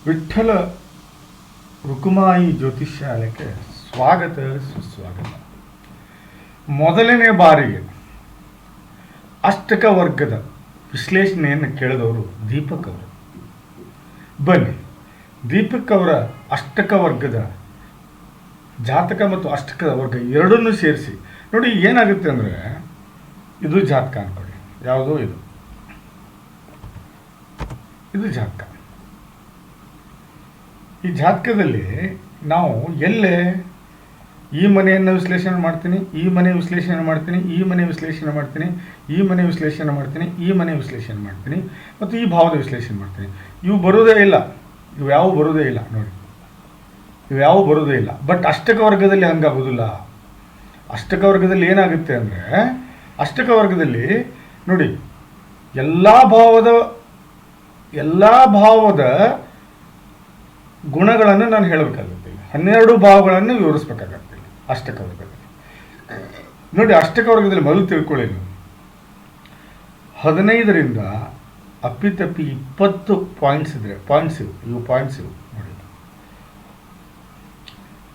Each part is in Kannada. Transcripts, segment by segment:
ವಿಠ್ಠಲ ರುಕುಮಾಯಿ ಜ್ಯೋತಿಷ್ಯಾಲಯಕ್ಕೆ ಸ್ವಾಗತ ಸುಸ್ವಾಗತ. ಮೊದಲನೇ ಬಾರಿಗೆ ಅಷ್ಟಕ ವರ್ಗದ ವಿಶ್ಲೇಷಣೆಯನ್ನು ಕೇಳಿದವರು ದೀಪಕ್ ಅವರು. ಬನ್ನಿ, ದೀಪಕ್ ಅವರ ಅಷ್ಟಕ ವರ್ಗದ ಜಾತಕ ಮತ್ತು ಅಷ್ಟಕ ವರ್ಗ ಎರಡನ್ನೂ ಸೇರಿಸಿ ನೋಡಿ ಏನಾಗುತ್ತೆ ಅಂದರೆ, ಇದು ಜಾತಕ ಅನ್ಕೊಳ್ಳಿ, ಯಾವುದೋ ಇದು ಜಾತಕ. ಈ ಜಾತಕದಲ್ಲಿ ನಾವು ಎಲ್ಲೇ ಈ ಮನೆಯನ್ನು ವಿಶ್ಲೇಷಣೆ ಮಾಡ್ತೀನಿ, ಈ ಮನೆ ವಿಶ್ಲೇಷಣೆ ಮಾಡ್ತೀನಿ, ಈ ಮನೆ ವಿಶ್ಲೇಷಣೆ ಮಾಡ್ತೀನಿ, ಈ ಮನೆ ವಿಶ್ಲೇಷಣೆ ಮಾಡ್ತೀನಿ, ಈ ಮನೆ ವಿಶ್ಲೇಷಣೆ ಮಾಡ್ತೀನಿ ಮತ್ತು ಈ ಭಾವದ ವಿಶ್ಲೇಷಣೆ ಮಾಡ್ತೀನಿ. ಇವು ಬರೋದೇ ಇಲ್ಲ, ಇವು ಯಾವ ಬರೋದೇ ಇಲ್ಲ ನೋಡಿ, ಇವು ಯಾವ ಬರೋದೇ ಇಲ್ಲ. ಬಟ್ ಅಷ್ಟಕ ವರ್ಗದಲ್ಲಿ ಹಂಗಾಗೋದಿಲ್ಲ. ಅಷ್ಟಕ ವರ್ಗದಲ್ಲಿ ಏನಾಗುತ್ತೆ ಅಂದರೆ, ಅಷ್ಟಕ ವರ್ಗದಲ್ಲಿ ನೋಡಿ ಎಲ್ಲ ಭಾವದ ಗುಣಗಳನ್ನು ನಾನು ಹೇಳಬೇಕಾಗುತ್ತೆ. 12 ಭಾವಗಳನ್ನು ವಿವರಿಸ್ಬೇಕಾಗತ್ತೆ ಅಷ್ಟಕ ವರ್ಗದಲ್ಲಿ. ನೋಡಿ, ಅಷ್ಟಕ ವರ್ಗದಲ್ಲಿ ಮೊದಲು ತಿಳ್ಕೊಳ್ಳಿ ನೀವು, 15ರಿಂದ ಅಪ್ಪಿತಪ್ಪಿ 20 ಪಾಯಿಂಟ್ಸ್ ಇದ್ರೆ, ಪಾಯಿಂಟ್ಸ್ ಇವು ನೋಡಿ,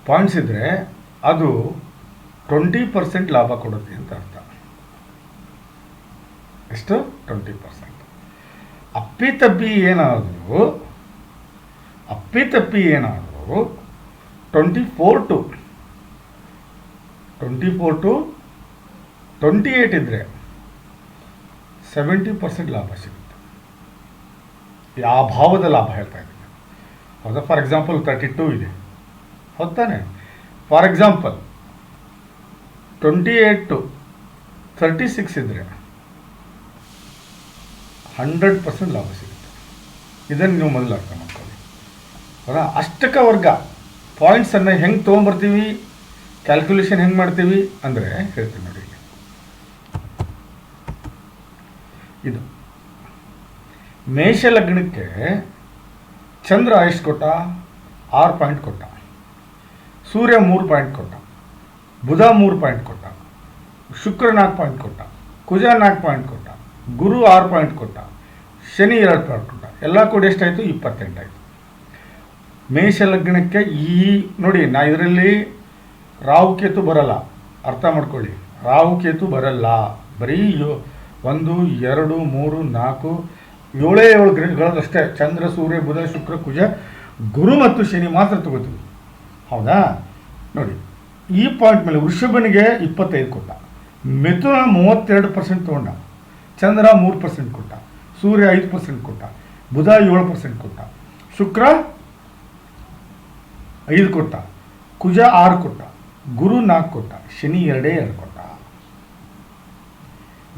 ಪಾಯಿಂಟ್ಸ್ ಇದ್ರೆ ಅದು 20% ಲಾಭ ಕೊಡುತ್ತೆ ಅಂತ ಅರ್ಥ. ಎಷ್ಟು? 20%. ಅಪ್ಪಿತಪ್ಪಿ ಏನಾದರೂ 24 to 28 ಇದ್ದರೆ 70% ಲಾಭ ಸಿಗುತ್ತೆ. ಯಾವ ಭಾವದ ಲಾಭ ಹೇಳ್ತಾ ಇದ್ದೀನಿ, ಹೌದಾ? ಫಾರ್ ಎಕ್ಸಾಂಪಲ್ 32 ಇದೆ, ಹೌದಾನೆ? ಫಾರ್ ಎಕ್ಸಾಂಪಲ್ 28 to 36 ಇದ್ದರೆ 100% ಲಾಭ ಸಿಗುತ್ತೆ. ಇದನ್ನು ನೀವು ಮೊದಲು ಅರ್ಥ ಮಾಡ್ಕೊಳ್ಳಿ, ಹೌದಾ? ಅಷ್ಟಕ ವರ್ಗ ಪಾಯಿಂಟ್ಸನ್ನು ಹೆಂಗೆ ತೊಗೊಂಬರ್ತೀವಿ, ಕ್ಯಾಲ್ಕುಲೇಷನ್ ಹೆಂಗೆ ಮಾಡ್ತೀವಿ ಅಂದರೆ ಹೇಳ್ತೀನಿ ನೋಡಿ. ಇದು ಮೇಷ ಲಗ್ನಕ್ಕೆ ಚಂದ್ರ ಎಷ್ಟು ಕೊಟ್ಟ? 6 ಪಾಯಿಂಟ್ ಕೊಟ್ಟ. ಸೂರ್ಯ 3 ಪಾಯಿಂಟ್ ಕೊಟ್ಟ. ಬುಧ 3 ಪಾಯಿಂಟ್ ಕೊಟ್ಟ. ಶುಕ್ರ 4 ಪಾಯಿಂಟ್ ಕೊಟ್ಟ. ಕುಜ 4 ಪಾಯಿಂಟ್ ಕೊಟ್ಟ. ಗುರು 6 ಪಾಯಿಂಟ್ ಕೊಟ್ಟ. ಶನಿ 2 ಪಾಯಿಂಟ್ ಕೊಟ್ಟ. ಎಲ್ಲ ಕೂಡ ಎಷ್ಟಾಯಿತು? 28 ಆಯಿತು. ಮೇಷ ಲಗ್ನಕ್ಕೆ ನೋಡಿ, ನಾ ಇದರಲ್ಲಿ ರಾಹುಕೇತು ಬರಲ್ಲ, ಅರ್ಥ ಮಾಡ್ಕೊಳ್ಳಿ. ರಾಹುಕೇತು ಬರಲ್ಲ, ಬರೀ 1 2 3 4 7 ಗ್ರಹಗಳಷ್ಟೇ. ಚಂದ್ರ ಸೂರ್ಯ ಬುಧ ಶುಕ್ರ ಕುಜ ಗುರು ಮತ್ತು ಶನಿ ಮಾತ್ರ ತಗೋತೀವಿ, ಹೌದಾ? ನೋಡಿ, ಈ ಪಾಯಿಂಟ್ ಮೇಲೆ ವೃಷಭನಿಗೆ 25 ಕೊಟ್ಟ. ಮಿಥುನ 32% ತೊಗೊಂಡ. ಚಂದ್ರ 3% ಕೊಟ್ಟ. ಸೂರ್ಯ 5% ಕೊಟ್ಟ. ಬುಧ 7% ಕೊಟ್ಟ. ಶುಕ್ರ 5 ಕೊಟ್ಟ. ಕುಜ 6 ಕೊಟ್ಟ. ಗುರು 4 ಕೊಟ್ಟ. ಶನಿ 2 ಕೊಟ್ಟ.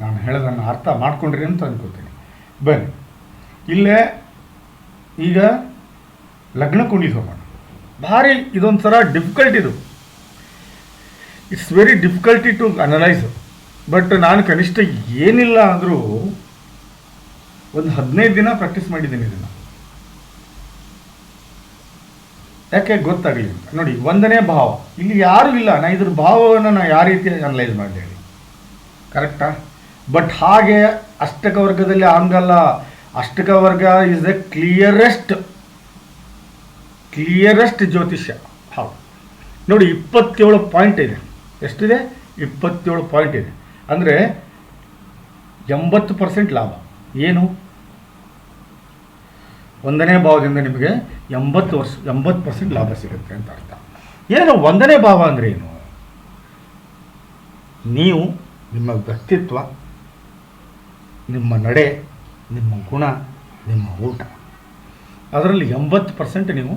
ನಾನು ಹೇಳೋದನ್ನು ಅರ್ಥ ಮಾಡ್ಕೊಂಡ್ರಿ ಅಂತ ಅನ್ಕೋತೀನಿ. ಬನ್ನಿ, ಇಲ್ಲೇ ಈಗ ಲಗ್ನ ಕುಂಡಿಗೆ ಹೋಗೋಣ. ಭಾರಿ ಇದೊಂಥರ difficult, it's very difficulty to analyse. But ನಾನು ಕನಿಷ್ಠ ಏನಿಲ್ಲ ಅಂದರೂ ಒಂದು 15 ದಿನ ಪ್ರಾಕ್ಟೀಸ್ ಮಾಡಿದ್ದೀನಿ ಇದನ್ನು, ಯಾಕೆ ಗೊತ್ತಾಗಲಿ ಅಂತ. ನೋಡಿ, 1ನೇ ಭಾವ ಇಲ್ಲಿ ಯಾರೂ ಇಲ್ಲ. ನಾ ಇದ್ರ ಭಾವವನ್ನು ನಾ ಯಾವ ರೀತಿ ಅನಲೈಸ್ ಮಾಡಿದೆ ಹೇಳಿ, ಕರೆಕ್ಟಾ? ಬಟ್ ಹಾಗೆ ಅಷ್ಟಕ ವರ್ಗದಲ್ಲಿ ಹಂಗಲ್ಲ. ಅಷ್ಟಕ ವರ್ಗ ಇಸ್ ದ ಕ್ಲಿಯರೆಸ್ಟ್ ಜ್ಯೋತಿಷ್ಯ. ಹೌದು ನೋಡಿ, 27 ಪಾಯಿಂಟ್ ಇದೆ. ಎಷ್ಟಿದೆ? 27 ಪಾಯಿಂಟ್ ಇದೆ. ಅಂದರೆ 80% ಲಾಭ. ಏನು? 1ನೇ ಭಾವದಿಂದ ನಿಮಗೆ 80% ಲಾಭ ಸಿಗುತ್ತೆ ಅಂತ ಅರ್ಥ. ಏನು 1ನೇ ಭಾವ ಅಂದರೆ ಏನು? ನೀವು ನಿಮ್ಮ ವ್ಯಕ್ತಿತ್ವ, ನಿಮ್ಮ ನಡೆ, ನಿಮ್ಮ ಗುಣ, ನಿಮ್ಮ ಊಟ, ಅದರಲ್ಲಿ 80% ನೀವು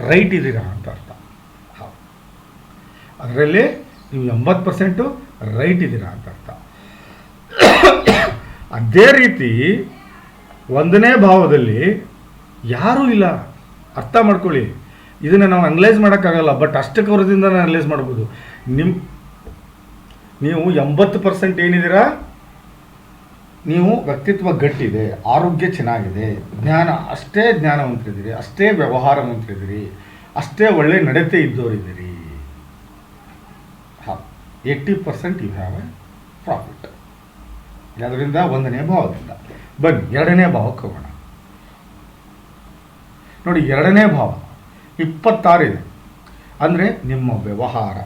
ರೈಟ್ ಇದ್ದೀರಾ ಅಂತ ಅರ್ಥ. ಹೌದು, ಅದರಲ್ಲಿ ನೀವು 80% ರೈಟ್ ಇದ್ದೀರಾ ಅಂತ ಅರ್ಥ. ಅದೇ ರೀತಿ 1ನೇ ಭಾವದಲ್ಲಿ ಯಾರೂ ಇಲ್ಲ, ಅರ್ಥ ಮಾಡ್ಕೊಳ್ಳಿ. ಇದನ್ನು ನಾವು ಅನಲೈಸ್ ಮಾಡೋಕ್ಕಾಗಲ್ಲ, ಬಟ್ ಅಷ್ಟಕ್ಕೆ ವರದಿಂದ ಅನಲೈಸ್ ಮಾಡ್ಬೋದು. ನೀವು 80% ಏನಿದ್ದೀರಾ, ನೀವು ವ್ಯಕ್ತಿತ್ವ ಗಟ್ಟಿದೆ, ಆರೋಗ್ಯ ಚೆನ್ನಾಗಿದೆ, ಅಷ್ಟೇ ಜ್ಞಾನವಂತರಿದ್ದೀರಿ, ಅಷ್ಟೇ ವ್ಯವಹಾರವಂತರಿದ್ದೀರಿ, ಅಷ್ಟೇ ಒಳ್ಳೆ ನಡತೆ ಇದ್ದವರಿದ್ದೀರಿ. ಹಾಂ, 80% ಯು ಹ್ಯಾವ್ ಎ ಪ್ರಾಫಿಟ್. ಅದರಿಂದ 1ನೇ ಭಾವದಿಂದ. ಬನ್ನಿ 2ನೇ ಭಾವಕ್ಕೆ ಹೋಗೋಣ. ನೋಡಿ 2ನೇ ಭಾವ 26 ಇದೆ. ಅಂದರೆ ನಿಮ್ಮ ವ್ಯವಹಾರ,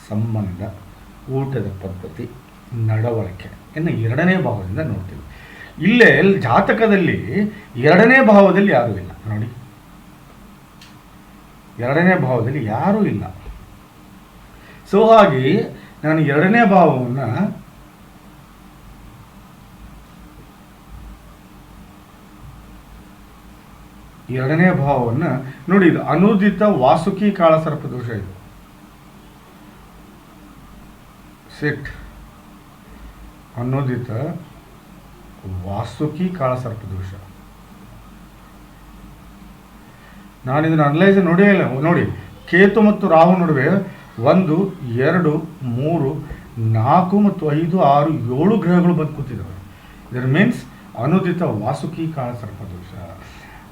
ಸಂಬಂಧ, ಊಟದ ಪದ್ಧತಿ, ನಡವಳಿಕೆ ಇನ್ನು 2ನೇ ಭಾವದಿಂದ ನೋಡ್ತೀವಿ. ಇಲ್ಲೇ ಜಾತಕದಲ್ಲಿ 2ನೇ ಭಾವದಲ್ಲಿ ಯಾರೂ ಇಲ್ಲ ನೋಡಿ. 2ನೇ ಭಾವದಲ್ಲಿ ಯಾರೂ ಇಲ್ಲ. ಸೊ ಹಾಗೆ ನಾನು 2ನೇ ಭಾವವನ್ನು ನೋಡಿ, ಇದು ಅನುದಿತ ವಾಸುಕಿ ಕಾಳಸರ್ಪ ದೋಷ. ಇದು ಸೆಟ್ ಅನುದಿತ ವಾಸುಕಿ ಕಾಳಸರ್ಪ ದೋಷ. ನಾನು ಇದನ್ನು ಅನಲೈಸ್ ನೋಡೇ ಇಲ್ಲ. ನೋಡಿ, ಕೇತು ಮತ್ತು ರಾಹು ನಡುವೆ 1, 2, 3, 4 ಮತ್ತು 5, 6, 7 ಗ್ರಹಗಳು ಬಂದು ಕೂತಿದ್ದಾವೆ. ಇದರ ಮೀನ್ಸ್ ಅನುದಿತ ವಾಸುಕಿ ಕಾಳಸರ್ಪ ದೋಷ.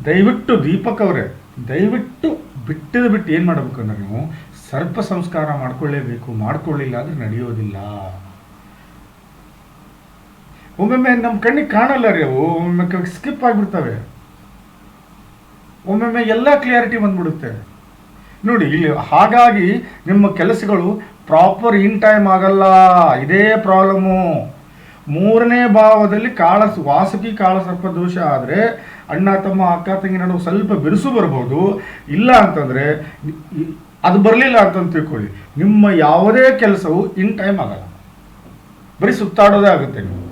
ದಯವಿಟ್ಟು ದೀಪಕ್ ಅವರೇ, ದಯವಿಟ್ಟು ಬಿಟ್ಟು ಏನು ಮಾಡಬೇಕು ಅಂದರೆ ನೀವು ಸರ್ಪ ಸಂಸ್ಕಾರ ಮಾಡ್ಕೊಳ್ಳೇಬೇಕು. ಮಾಡ್ಕೊಳ್ಳಿಲ್ಲ ಅಂದರೆ ನಡೆಯೋದಿಲ್ಲ. ಒಮ್ಮೊಮ್ಮೆ ನಮ್ಮ ಕಣ್ಣಿಗೆ ಕಾಣಲ್ಲ ರೀ ಅವು, ಒಮ್ಮೊಮ್ಮೆ ಸ್ಕಿಪ್ ಆಗಿಬಿಡ್ತವೆ, ಒಮ್ಮೊಮ್ಮೆ ಎಲ್ಲ ಕ್ಲಿಯಾರಿಟಿ ಬಂದ್ಬಿಡುತ್ತೆ ನೋಡಿ ಇಲ್ಲಿ. ಹಾಗಾಗಿ ನಿಮ್ಮ ಕೆಲಸಗಳು ಪ್ರಾಪರ್ ಇನ್ ಟೈಮ್ ಆಗಲ್ಲ. ಇದೇ ಪ್ರಾಬ್ಲಮ್ಮು. 3ನೇ ಭಾವದಲ್ಲಿ ವಾಸುಕಿ ಕಾಳಸರ್ಪ ದೋಷ ಆದರೆ ಅಣ್ಣ ತಮ್ಮ ಅಕ್ಕ ತಂಗಿ ನಡುವೆ ಸ್ವಲ್ಪ ಬಿರುಸು ಬರ್ಬೋದು. ಇಲ್ಲ ಅಂತಂದರೆ ಅದು ಬರಲಿಲ್ಲ ಅಂತಂದು ತಿಳ್ಕೊಳ್ಳಿ, ನಿಮ್ಮ ಯಾವುದೇ ಕೆಲಸವು ಇನ್ ಟೈಮ್ ಆಗಲ್ಲ. ಬರೀ ಸುತ್ತಾಡೋದೇ ಆಗುತ್ತೆ ನೀವು.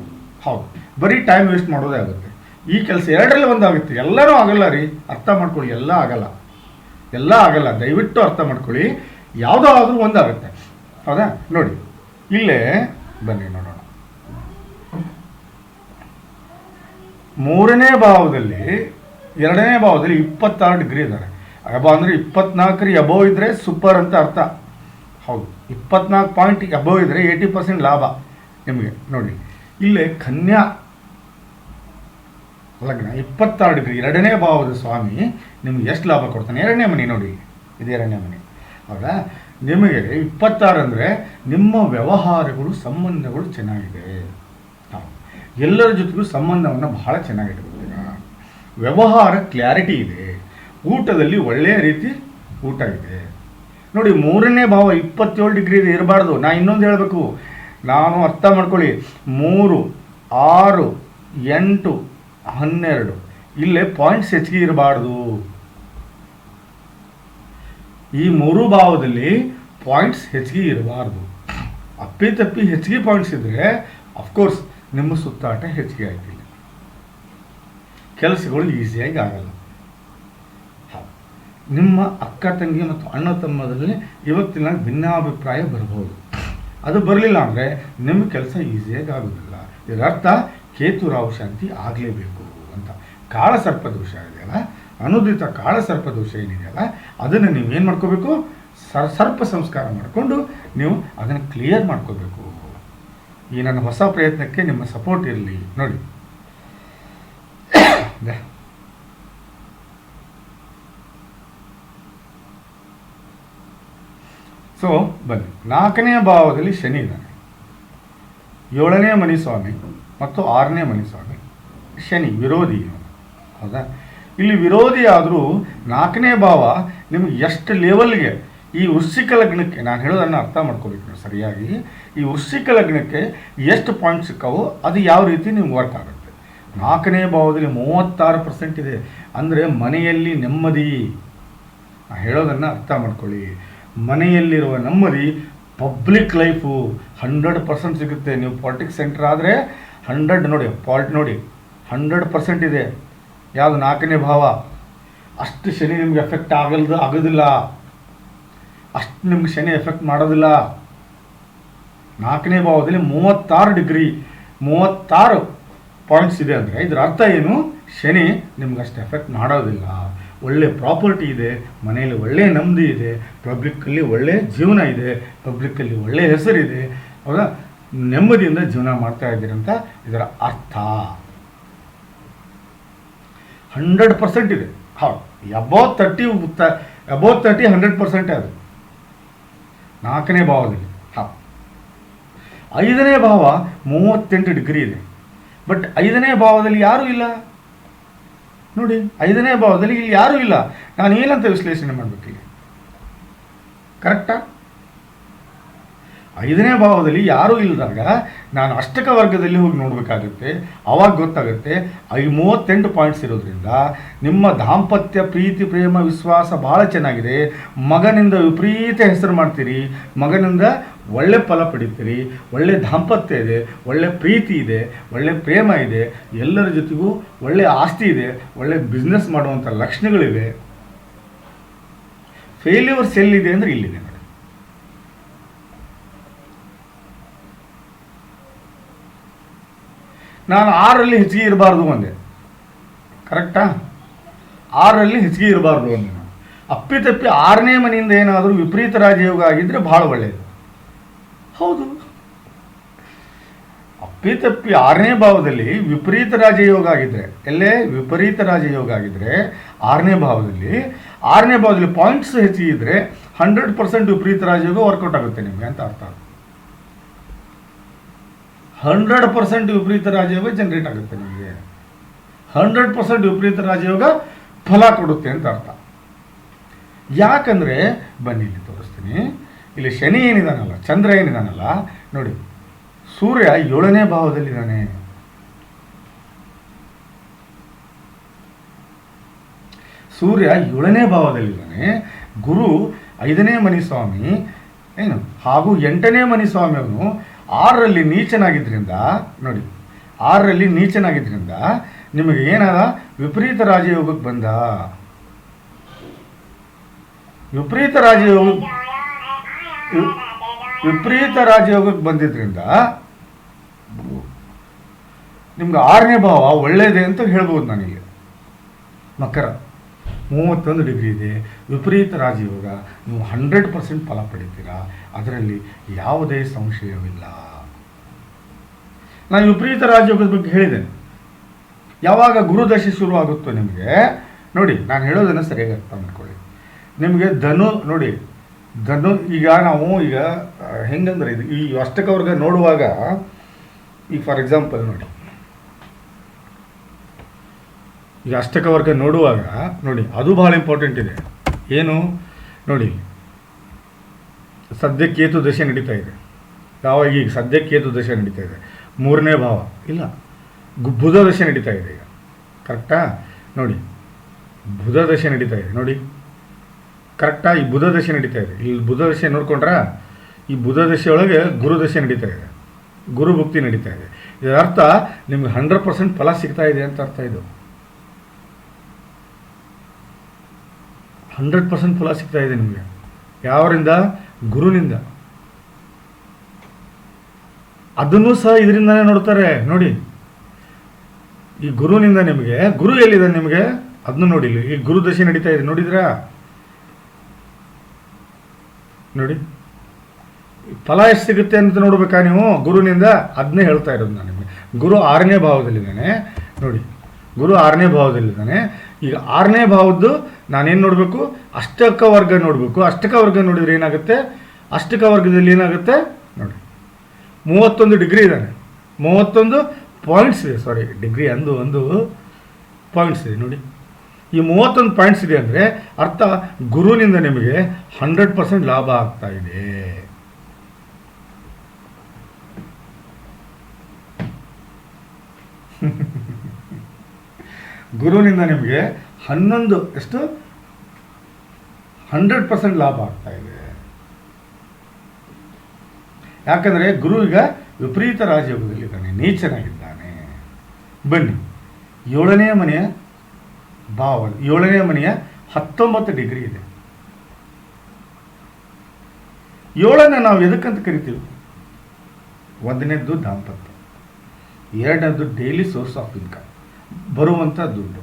ಹೌದು, ಬರೀ ಟೈಮ್ ವೇಸ್ಟ್ ಮಾಡೋದೇ ಆಗುತ್ತೆ. ಈ ಕೆಲಸ 2ರಲ್ಲಿ ಒಂದಾಗುತ್ತೆ. ಎಲ್ಲರೂ ಆಗಲ್ಲ ರೀ, ಅರ್ಥ ಮಾಡ್ಕೊಳ್ಳಿ. ಎಲ್ಲ ಆಗಲ್ಲ. ದಯವಿಟ್ಟು ಅರ್ಥ ಮಾಡ್ಕೊಳ್ಳಿ. ಯಾವುದೋ ಆದರೂ ಒಂದಾಗುತ್ತೆ. ಹೌದಾ? ನೋಡಿ ಇಲ್ಲೇ ಬನ್ನಿ ನೋಡೋಣ. 3ನೇ ಭಾವದಲ್ಲಿ 2ನೇ ಭಾವದಲ್ಲಿ 26 ಡಿಗ್ರಿ ಇದ್ದಾರೆ. ಅಂದರೆ 24 ಅಬೋವ್ ಇದ್ದರೆ ಸೂಪರ್ ಅಂತ ಅರ್ಥ. ಹೌದು, 24 ಪಾಯಿಂಟ್ ಅಬೋವ್ ಇದ್ದರೆ 80% ಲಾಭ ನಿಮಗೆ. ನೋಡಿ ಇಲ್ಲೇ ಕನ್ಯಾ ಲಗ್ನ 26 ಡಿಗ್ರಿ 2ನೇ ಭಾವದ ಸ್ವಾಮಿ ನಿಮ್ಗೆ ಎಷ್ಟು ಲಾಭ ಕೊಡ್ತಾನೆ? 2ನೇ ಮನೆ ನೋಡಿ, ಇದು 2ನೇ ಮನೆ. ಹೌದಾ? ನಿಮಗೆ 26 ಅಂದರೆ ನಿಮ್ಮ ವ್ಯವಹಾರಗಳು, ಸಂಬಂಧಗಳು ಚೆನ್ನಾಗಿದೆ. ಎಲ್ಲರ ಜೊತೆಗೂ ಸಂಬಂಧವನ್ನು ಬಹಳ ಚೆನ್ನಾಗಿಟ್ಕೊಳ್ತೀರಾ. ವ್ಯವಹಾರ ಕ್ಲಾರಿಟಿ ಇದೆ. ಊಟದಲ್ಲಿ ಒಳ್ಳೆಯ ರೀತಿ ಊಟ ಇದೆ ನೋಡಿ. 3ನೇ ಭಾವ 27 ಡಿಗ್ರಿ ಇರಬಾರ್ದು. ನಾ ಇನ್ನೊಂದು ಹೇಳಬೇಕು, ನಾನು ಅರ್ಥ ಮಾಡ್ಕೊಳ್ಳಿ. 3, 6, 8, 12 ಇಲ್ಲೇ ಪಾಯಿಂಟ್ಸ್ ಹೆಚ್ಚಿಗೆ ಇರಬಾರ್ದು. ಈ 3 ಭಾವದಲ್ಲಿ ಪಾಯಿಂಟ್ಸ್ ಹೆಚ್ಚಿಗೆ ಇರಬಾರ್ದು. ಅಪ್ಪಿತಪ್ಪಿ ಹೆಚ್ಚಿಗೆ ಪಾಯಿಂಟ್ಸ್ ಇದ್ದರೆ ಅಫ್ಕೋರ್ಸ್ ನಿಮ್ಮ ಸುತ್ತಾಟ ಹೆಚ್ಚಿಗೆ ಆಗ್ತಿಲ್ಲ, ಕೆಲಸಗಳು ಈಸಿಯಾಗಿ ಆಗಲ್ಲ. ನಿಮ್ಮ ಅಕ್ಕ ತಂಗಿ ಮತ್ತು ಅಣ್ಣ ತಮ್ಮದಲ್ಲಿ ಇವತ್ತಿನ ಭಿನ್ನಾಭಿಪ್ರಾಯ ಬರ್ಬೋದು. ಅದು ಬರಲಿಲ್ಲ ಅಂದರೆ ನಿಮ್ಮ ಕೆಲಸ ಈಸಿಯಾಗಿ ಆಗೋದಿಲ್ಲ. ಇದರರ್ಥ ಕೇತು ರಾಹು ಶಾಂತಿ ಆಗಲೇಬೇಕು ಅಂತ. ಕಾಳಸರ್ಪ ದೋಷ ಇದೆಯಲ್ಲ, ಅನುದಿತ ಕಾಳಸರ್ಪ ದೋಷ ಏನಿದೆಯಲ್ಲ, ಅದನ್ನು ನೀವು ಏನು ಮಾಡ್ಕೋಬೇಕು? ಸರ್ಪ ಸಂಸ್ಕಾರ ಮಾಡಿಕೊಂಡು ನೀವು ಅದನ್ನು ಕ್ಲಿಯರ್ ಮಾಡ್ಕೋಬೇಕು. ಈ ನನ್ನ ಹೊಸ ಪ್ರಯತ್ನಕ್ಕೆ ನಿಮ್ಮ ಸಪೋರ್ಟ್ ಇರಲಿ ನೋಡಿ. ಸೊ ಬನ್ನಿ, 4ನೇ ಭಾವದಲ್ಲಿ ಶನಿ ಇದ್ದಾನೆ. 7ನೇ ಮನೆ ಸ್ವಾಮಿ ಮತ್ತು 6ನೇ ಮನೆ ಸ್ವಾಮಿ. ಶನಿ ವಿರೋಧಿ. ಹೌದಾ? ಇಲ್ಲಿ ವಿರೋಧಿ ಆದರೂ 4ನೇ ಭಾವ ನಿಮಗೆ ಎಷ್ಟು ಲೆವೆಲ್ಗೆ, ಈ ವೃಶ್ಚಿಕ ಲಗ್ನಕ್ಕೆ ನಾನು ಹೇಳೋದನ್ನು ಅರ್ಥ ಮಾಡ್ಕೋಬೇಕು ನೀವು ಸರಿಯಾಗಿ. ಈ ವೃಶ್ಚಿಕ ಲಗ್ನಕ್ಕೆ ಎಷ್ಟು ಪಾಯಿಂಟ್ ಸಿಕ್ಕವೋ ಅದು ಯಾವ ರೀತಿ ನಿಮ್ಗೆ ವರ್ಕ್ ಆಗುತ್ತೆ. 4ನೇ ಭಾವದಲ್ಲಿ 36% ಇದೆ. ಅಂದರೆ ಮನೆಯಲ್ಲಿ ನೆಮ್ಮದಿ. ನಾನು ಹೇಳೋದನ್ನು ಅರ್ಥ ಮಾಡ್ಕೊಳ್ಳಿ. ಮನೆಯಲ್ಲಿರುವ ನೆಮ್ಮದಿ, ಪಬ್ಲಿಕ್ ಲೈಫು 100% ಸಿಗುತ್ತೆ. ನೀವು ಪಾಲಿಟಿಕ್ಸ್ ಸೆಂಟರ್ ಆದರೆ 100 ನೋಡಿ, ನೋಡಿ 100% ಇದೆ. ಯಾವುದು? 4ನೇ ಭಾವ. ಅಷ್ಟು ಶನಿ ನಿಮ್ಗೆ ಎಫೆಕ್ಟ್ ಆಗೋದಿಲ್ಲ. ಅಷ್ಟು ನಿಮ್ಗೆ ಶನಿ ಎಫೆಕ್ಟ್ ಮಾಡೋದಿಲ್ಲ. 4ನೇ ಭಾವದಲ್ಲಿ 36 ಡಿಗ್ರಿ 36 ಪಾಯಿಂಟ್ಸ್ ಇದೆ ಅಂದರೆ ಇದರ ಅರ್ಥ ಏನು? ಶನಿ ನಿಮ್ಗೆ ಅಷ್ಟು ಎಫೆಕ್ಟ್ ಮಾಡೋದಿಲ್ಲ. ಒಳ್ಳೆ ಪ್ರಾಪರ್ಟಿ ಇದೆ, ಮನೆಯಲ್ಲಿ ಒಳ್ಳೆಯ ನೆಮ್ಮದಿ ಇದೆ, ಪಬ್ಲಿಕ್ಕಲ್ಲಿ ಒಳ್ಳೆಯ ಜೀವನ ಇದೆ, ಪಬ್ಲಿಕ್ಕಲ್ಲಿ ಒಳ್ಳೆಯ ಹೆಸರಿದೆ. ಹೌದಾ? ನೆಮ್ಮದಿಯಿಂದ ಜೀವನ ಮಾಡ್ತಾ ಇದ್ದೀರಂತ ಇದರ ಅರ್ಥ. 100% ಇದೆ. ಹೌದು, ಅಬೌವ್ 30 100% ಅದು 4ನೇ ಭಾವದಲ್ಲಿ. ಹಾಂ, 5ನೇ ಭಾವ 38 ಡಿಗ್ರಿ ಇದೆ. ಬಟ್ 5ನೇ ಭಾವದಲ್ಲಿ ಯಾರೂ ಇಲ್ಲ. ನೋಡಿ 5ನೇ ಭಾವದಲ್ಲಿ ಇಲ್ಲಿ ಯಾರೂ ಇಲ್ಲ. ನಾನು ಏನಂತ ವಿಶ್ಲೇಷಣೆ ಮಾಡಬೇಕಿಲ್ಲ, ಕರೆಕ್ಟಾ? 5ನೇ ಭಾವದಲ್ಲಿ ಯಾರೂ ಇಲ್ಲದಾಗ ನಾನು ಅಷ್ಟಕ ವರ್ಗದಲ್ಲಿ ಹೋಗಿ ನೋಡಬೇಕಾಗುತ್ತೆ. ಆವಾಗ ಗೊತ್ತಾಗುತ್ತೆ 38 ಪಾಯಿಂಟ್ಸ್ ಇರೋದ್ರಿಂದ ನಿಮ್ಮ ದಾಂಪತ್ಯ ಪ್ರೀತಿ ಪ್ರೇಮ ವಿಶ್ವಾಸ ಭಾಳ ಚೆನ್ನಾಗಿದೆ. ಮಗನಿಂದ ವಿಪರೀತ ಹೆಸರು ಮಾಡ್ತೀರಿ, ಮಗನಿಂದ ಒಳ್ಳೆ ಫಲ ಪಡಿತೀರಿ, ಒಳ್ಳೆ ದಾಂಪತ್ಯ ಇದೆ, ಒಳ್ಳೆ ಪ್ರೀತಿ ಇದೆ, ಒಳ್ಳೆ ಪ್ರೇಮ ಇದೆ, ಎಲ್ಲರ ಜೊತೆಗೂ ಒಳ್ಳೆ ಆಸ್ತಿ ಇದೆ, ಒಳ್ಳೆ ಬಿಸ್ನೆಸ್ ಮಾಡುವಂಥ ಲಕ್ಷಣಗಳಿವೆ. ಫೇಲ್ಯೂರ್ಸ್ ಎಲ್ಲಿದೆ ಅಂದರೆ ಇಲ್ಲಿದೆ ನೋಡಿ. ನಾನು 6ರಲ್ಲಿ ಹೆಚ್ಚಿಗೆ ಇರಬಾರ್ದು ಅಂದೆ, ಕರೆಕ್ಟಾ? 6ರಲ್ಲಿ ಹೆಚ್ಚಿಗೆ ಇರಬಾರ್ದು ಅಂದೆ ನಾನು. ಅಪ್ಪಿತಪ್ಪಿ 6ನೇ ಮನೆಯಿಂದ ಏನಾದರೂ ವಿಪರೀತ ರಾಜಯೋಗ ಆಗಿದ್ದರೆ ಭಾಳ ಒಳ್ಳೆಯದು. ಹೌದು, ಅಪ್ಪಿತಪ್ಪಿ 6ನೇ ಭಾವದಲ್ಲಿ ವಿಪರೀತ ರಾಜಯೋಗ ಆಗಿದ್ದರೆ, ಎಲ್ಲೇ ವಿಪರೀತ ರಾಜಯೋಗ ಆಗಿದ್ದರೆ 6ನೇ ಭಾವದಲ್ಲಿ ಪಾಯಿಂಟ್ಸ್ ಹೆಚ್ಚಿಗಿದ್ರೆ 100% ವಿಪರೀತ ರಾಜಯೋಗ ವರ್ಕೌಟ್ ಆಗುತ್ತೆ ನಿಮಗೆ ಅಂತ ಅರ್ಥ. 100% ವಿಪರೀತ ರಾಜಯೋಗ ಜನರೇಟ್ ಆಗುತ್ತೆ ನಿಮಗೆ. 100% ವಿಪರೀತ ರಾಜಯೋಗ ಫಲ ಕೊಡುತ್ತೆ ಅಂತ ಅರ್ಥ. ಯಾಕಂದರೆ ಬನ್ನಿ ಇಲ್ಲಿ ತೋರಿಸ್ತೀನಿ. ಇಲ್ಲಿ ಶನಿ ಏನಿದಾನಲ್ಲ, ಚಂದ್ರ ಏನಿದಾನಲ್ಲ ನೋಡಿ, ಸೂರ್ಯ 7ನೇ ಭಾವದಲ್ಲಿದ್ದಾನೆ. ಸೂರ್ಯ 7ನೇ ಭಾವದಲ್ಲಿದ್ದಾನೆ. ಗುರು 5ನೇ ಮನೆ ಸ್ವಾಮಿ ಏನು ಹಾಗೂ 8ನೇ ಮನೆ ಸ್ವಾಮಿ ಅವನು 6ರಲ್ಲಿ ನೀಚನಾಗಿದ್ದರಿಂದ ನೋಡಿ, 6ರಲ್ಲಿ ನೀಚನಾಗಿದ್ದರಿಂದ ನಿಮಗೆ ಏನಾದ ವಿಪರೀತ ರಾಜಯೋಗಕ್ಕೆ ಬಂದ. ವಿಪರೀತ ರಾಜಯೋಗಕ್ಕೆ ಬಂದಿದ್ರಿಂದ ನಿಮ್ಗೆ 6ನೇ ಭಾವ ಒಳ್ಳೆಯದೇ ಅಂತ ಹೇಳ್ಬೋದು ನಾನಿಲ್ಲಿ. ಮಕರ 31 ಡಿಗ್ರಿ ಇದೆ, ವಿಪರೀತ ರಾಜಯೋಗ, ನೀವು 100% ಫಲ ಪಡಿತೀರಾ, ಅದರಲ್ಲಿ ಯಾವುದೇ ಸಂಶಯವಿಲ್ಲ. ನಾನು ವಿಪರೀತ ರಾಜಯೋಗದ ಬಗ್ಗೆ ಹೇಳಿದ್ದೇನೆ. ಯಾವಾಗ ಗುರುದಶೆ ಶುರು ಆಗುತ್ತೋ ನಿಮಗೆ ನೋಡಿ, ನಾನು ಹೇಳೋದನ್ನು ಸರಿಯಾಗಿ ಅರ್ಥ ಮಾಡ್ಕೊಳ್ಳಿ. ನಿಮಗೆ ಧನು ನೋಡಿ, ಧನು ಈಗ ನಾವು ಈಗ ಹೆಂಗಂದ್ರೆ ಇದು ಈ ಅಷ್ಟಕವರ್ಗ ನೋಡುವಾಗ ಈಗ ಫಾರ್ ಎಕ್ಸಾಂಪಲ್ ನೋಡಿ, ಈಗ ಅಷ್ಟಕವರ್ಗ ನೋಡುವಾಗ ನೋಡಿ ಅದು ಭಾಳ ಇಂಪಾರ್ಟೆಂಟ್ ಇದೆ. ಏನು ನೋಡಿ, ಸದ್ಯ ಕೇತು ದಶೆ ನಡೀತಾ ಇದೆ. ಯಾವಾಗ ಈಗ ಸದ್ಯ ಕೇತು ದಶೆ ನಡೀತಾ ಇದೆ, 3ನೇ ಭಾವ ಇಲ್ಲ, ಬುಧ ದಶೆ ನಡೀತಾ ಇದೆ ಈಗ, ಕರೆಕ್ಟಾ? ನೋಡಿ ಬುಧ ದಶೆ ನಡೀತಾ ಇದೆ ನೋಡಿ, ಕರೆಕ್ಟಾ? ಈ ಬುಧ ದಶೆ ನಡೀತಾ ಇದೆ. ಇಲ್ಲಿ ಬುಧ ದಶೆ ನೋಡ್ಕೊಂಡ್ರ, ಈ ಬುಧ ದಶೆಯೊಳಗೆ ಗುರು ದಶೆ ನಡೀತಾ ಇದೆ, ಗುರು ಭುಕ್ತಿ ನಡೀತಾ ಇದೆ. ಇದರ ಅರ್ಥ ನಿಮ್ಗೆ 100% ಫಲ ಸಿಗ್ತಾ ಇದೆ ಅಂತ ಅರ್ಥ. ಇದು 100% ಫಲ ಸಿಗ್ತಾ ಇದೆ ನಿಮಗೆ. ಯಾವರಿಂದ? ಗುರುನಿಂದ. ಅದನ್ನು ಸಹ ಇದರಿಂದಾನೇ ನೋಡ್ತಾರೆ ನೋಡಿ. ಈ ಗುರುನಿಂದ ನಿಮಗೆ, ಗುರು ಎಲ್ಲಿದೆ ನಿಮಗೆ ಅದನ್ನು ನೋಡಿ. ಈ ಗುರು ದಶೆ ನಡೀತಾ ಇದೆ ನೋಡಿದ್ರಾ? ನೋಡಿ ಫಲ ಎಷ್ಟು ಸಿಗುತ್ತೆ ಅಂತ ನೋಡ್ಬೇಕಾ ನೀವು ಗುರುನಿಂದ? ಅದನ್ನೇ ಹೇಳ್ತಾ ಇರೋದು ನಾನು ನಿಮಗೆ. ಗುರು 6ನೇ ಭಾವದಲ್ಲಿದ್ದಾನೆ ನೋಡಿ, ಗುರು 6ನೇ ಭಾವದಲ್ಲಿದ್ದಾನೆ. ಈಗ 6ನೇ ಭಾವದ್ದು ನಾನೇನು ನೋಡಬೇಕು? ಅಷ್ಟಕ ವರ್ಗ ನೋಡಬೇಕು. ಅಷ್ಟಕ ವರ್ಗ ನೋಡಿದ್ರೆ ಏನಾಗುತ್ತೆ? ಅಷ್ಟಕ ವರ್ಗದಲ್ಲಿ ಏನಾಗುತ್ತೆ ನೋಡಿ, 31 ಡಿಗ್ರಿ ಇದ್ದಾನೆ, 31 ಪಾಯಿಂಟ್ಸ್ ಇದೆ. ಸಾರಿ, ಡಿಗ್ರಿ ಒಂದು ಪಾಯಿಂಟ್ಸ್ ಇದೆ ನೋಡಿ. ಈ 31 ಪಾಯಿಂಟ್ಸ್ ಇದೆ ಅಂದರೆ ಅರ್ಥ ಗುರುನಿಂದ ನಿಮಗೆ 100% ಲಾಭ ಆಗ್ತಾ ಇದೆ. ಗುರುನಿಂದ ನಿಮಗೆ 100% ಲಾಭ ಆಗ್ತಾ ಇದೆ. ಯಾಕಂದರೆ ಗುರು ಈಗ ವಿಪರೀತ ರಾಜಯೋಗದಲ್ಲಿದ್ದಾನೆ, ನೀಚನಾಗಿದ್ದಾನೆ. ಬನ್ನಿ 7ನೇ ಮನೆಯ ಭಾವ, 7ನೇ ಮನೆಯ 19 ಡಿಗ್ರಿ ಇದೆ. 7ನ್ನು ನಾವು ಎದಕ್ಕಂತ ಕರಿತೀವಿ? 1ನೇದ್ದು ದಾಂಪತ್ಯ, 2ನೇದ್ದು ಡೈಲಿ ಸೋರ್ಸ್ ಆಫ್ ಇನ್ಕಮ್, ಬರುವಂಥ ದುಡ್ಡು.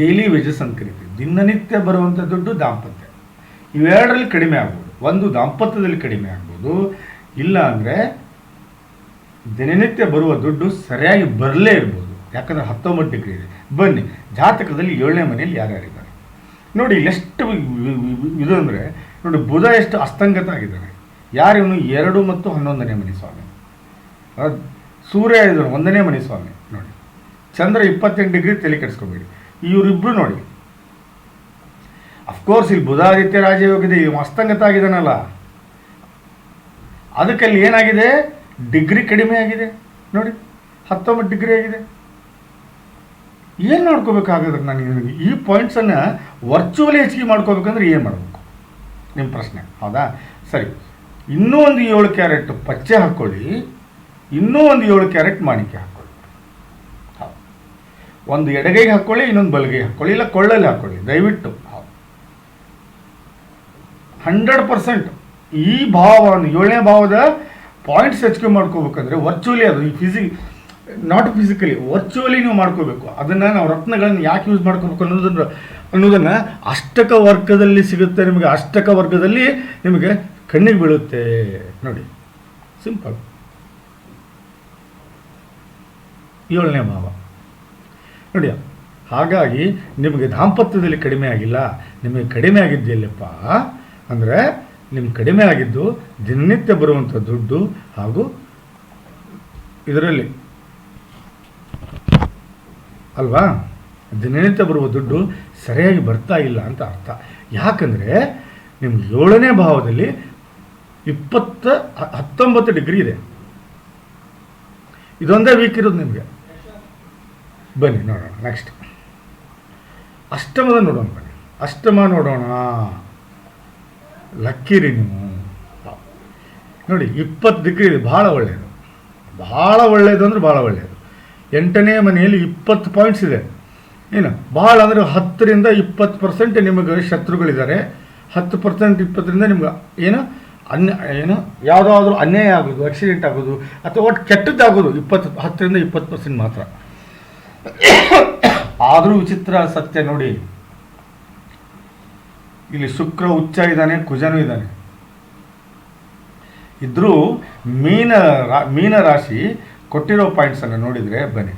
ಡೈಲಿ ವೇಜಸ್ ಅಂತ ಕರಿತೀವಿ. ದಿನನಿತ್ಯ ಬರುವಂಥ ದುಡ್ಡು ದಾಂಪತ್ಯ. ಇವೆರಡರಲ್ಲಿ ಕಡಿಮೆ ಆಗ್ಬೋದು. ಒಂದು ದಾಂಪತ್ಯದಲ್ಲಿ ಕಡಿಮೆ ಆಗ್ಬೋದು, ಇಲ್ಲ ಅಂದರೆ ದಿನನಿತ್ಯ ಬರುವ ದುಡ್ಡು ಸರಿಯಾಗಿ ಬರಲೇ ಇರ್ಬೋದು. ಯಾಕಂದರೆ 19 ಡಿಗ್ರಿ ಇದೆ. ಬನ್ನಿ ಜಾತಕದಲ್ಲಿ 7ನೇ ಮನೆಯಲ್ಲಿ ಯಾರ್ಯಾರಿದ್ದಾರೆ ನೋಡಿ. ಎಷ್ಟು ಇದು ಅಂದರೆ ನೋಡಿ, ಬುಧ ಎಷ್ಟು ಅಸ್ತಂಗತ ಆಗಿದ್ದಾನೆ. ಯಾರಿವನು? 2 ಮತ್ತು 11ನೇ ಮನೆ ಸ್ವಾಮಿ. ಸೂರ್ಯ ಇದು 1ನೇ ಮನೆ ಸ್ವಾಮಿ ನೋಡಿ. ಚಂದ್ರ 28 ಡಿಗ್ರಿ, ತಲೆ ಕೆಡಿಸ್ಕೋಬೇಡಿ. ಇವರಿಬ್ರು ನೋಡಿ, ಅಫ್ಕೋರ್ಸ್ ಇಲ್ಲಿ ಬುಧಾದಿತ್ಯ ರಾಜಯೋಗಿದೆ, ಇವು ಅಸ್ತಂಗತ ಆಗಿದಾನಲ್ಲ, ಅದಕ್ಕೆ ಅಲ್ಲಿ ಏನಾಗಿದೆ, ಡಿಗ್ರಿ ಕಡಿಮೆ ಆಗಿದೆ ನೋಡಿ, 19 ಡಿಗ್ರಿ ಆಗಿದೆ. ಏನು ಮಾಡ್ಕೋಬೇಕಾಗೋದಕ್ಕೆ ನನಗೆ ಈ ಪಾಯಿಂಟ್ಸನ್ನು ವರ್ಚುವಲಿ ಹೆಚ್ಚಿಗೆ ಮಾಡ್ಕೋಬೇಕಂದ್ರೆ ಏನು ಮಾಡಬೇಕು ನಿಮ್ಮ ಪ್ರಶ್ನೆ, ಹೌದಾ? ಸರಿ, ಇನ್ನೂ ಒಂದು 7 ಕ್ಯಾರೆಟ್ ಪಚ್ಚೆ ಹಾಕ್ಕೊಳ್ಳಿ, ಇನ್ನೂ ಒಂದು 7 ಕ್ಯಾರೆಟ್ ಮಾಣಿಕೆ ಹಾಕ್ಕೊಳ್ಳಿ. ಹೌದು, ಒಂದು ಎಡಗೈಗೆ ಹಾಕ್ಕೊಳ್ಳಿ, ಇನ್ನೊಂದು ಬಲಗೈ ಹಾಕ್ಕೊಳ್ಳಿ, ಇಲ್ಲ ಕೊಳ್ಳಲ್ಲಿ ಹಾಕ್ಕೊಳ್ಳಿ ದಯವಿಟ್ಟು. ಹೌದು, 100% ಈ ಭಾವವನ್ನು 7ನೇ ಭಾವದ ಪಾಯಿಂಟ್ಸ್ ಹೆಚ್ಚಿಗೆ ಮಾಡ್ಕೋಬೇಕಂದ್ರೆ ವರ್ಚುವಲಿ, ಅದು ಈ ನಾಟ್ ಫಿಸಿಕಲಿ, ವರ್ಚುವಲಿ ನೀವು ಮಾಡ್ಕೋಬೇಕು. ಅದನ್ನು ನಾವು ರತ್ನಗಳನ್ನು ಯಾಕೆ ಯೂಸ್ ಮಾಡ್ಕೋಬೇಕು ಅನ್ನೋದನ್ನು ಅಷ್ಟಕ ವರ್ಗದಲ್ಲಿ ಸಿಗುತ್ತೆ ನಿಮಗೆ. ಅಷ್ಟಕ ವರ್ಗದಲ್ಲಿ ನಿಮಗೆ ಕಣ್ಣಿಗೆ ಬೀಳುತ್ತೆ ನೋಡಿ, ಸಿಂಪಲ್. 7ನೇ ಭಾವ ನೋಡಿ. ಹಾಗಾಗಿ ನಿಮಗೆ ದಾಂಪತ್ಯದಲ್ಲಿ ಕಡಿಮೆ ಆಗಿಲ್ಲ. ನಿಮಗೆ ಕಡಿಮೆ ಆಗಿದ್ದೆಲ್ಲಪ್ಪ ಅಂದರೆ, ನಿಮ್ಗೆ ಕಡಿಮೆ ಆಗಿದ್ದು ದಿನನಿತ್ಯ ಬರುವಂಥ ದುಡ್ಡು ಹಾಗೂ ಇದರಲ್ಲಿ ಅಲ್ವಾ, ದಿನನಿತ್ಯ ಬರುವ ದುಡ್ಡು ಸರಿಯಾಗಿ ಬರ್ತಾ ಇಲ್ಲ ಅಂತ ಅರ್ಥ. ಯಾಕಂದರೆ ನಿಮ್ಗೆ 7ನೇ ಭಾವದಲ್ಲಿ 19 ಡಿಗ್ರಿ ಇದೆ. ಇದೊಂದೇ ವೀಕ್ ಇರೋದು ನಿಮಗೆ. ಬನ್ನಿ ನೋಡೋಣ ನೆಕ್ಸ್ಟ್ ಅಷ್ಟಮದ ನೋಡೋಣ. ಬನ್ನಿ ಅಷ್ಟಮ ನೋಡೋಣ. ಲಕ್ಕಿರಿ ನೀವು ನೋಡಿ, 20 ಡಿಗ್ರಿ ಇದೆ, ಭಾಳ ಒಳ್ಳೆಯದು. ಭಾಳ ಒಳ್ಳೆಯದು ಅಂದರೆ ಭಾಳ ಒಳ್ಳೆಯದು. 8ನೇ ಮನೆಯಲ್ಲಿ 20 ಪಾಯಿಂಟ್ಸ್ ಇದೆ. ಏನು ಭಾಳ ಅಂದರೆ 10ರಿಂದ 20% ನಿಮಗೆ ಶತ್ರುಗಳಿದ್ದಾರೆ. 10% 20ರಿಂದ ನಿಮ್ಗೆ ಏನು ಯಾವುದಾದ್ರೂ ಅನ್ಯಾಯ ಆಗೋದು, ಆಕ್ಸಿಡೆಂಟ್ ಆಗೋದು ಅಥವಾ ಒಟ್ಟು ಕೆಟ್ಟದ್ದಾಗೋದು 10ರಿಂದ 20% ಮಾತ್ರ. ಆದರೂ ವಿಚಿತ್ರ ಸತ್ಯ ನೋಡಿ, ಇಲ್ಲಿ ಶುಕ್ರ ಉಚ್ಚ ಇದ್ದಾನೆ, ಕುಜನೂ ಇದ್ದಾನೆ. ಇದ್ರೂ ಮೀನ ರಾಶಿ ಕೊಟ್ಟಿರೋ ಪಾಯಿಂಟ್ಸನ್ನು ನೋಡಿದರೆ, ಬನ್ನಿ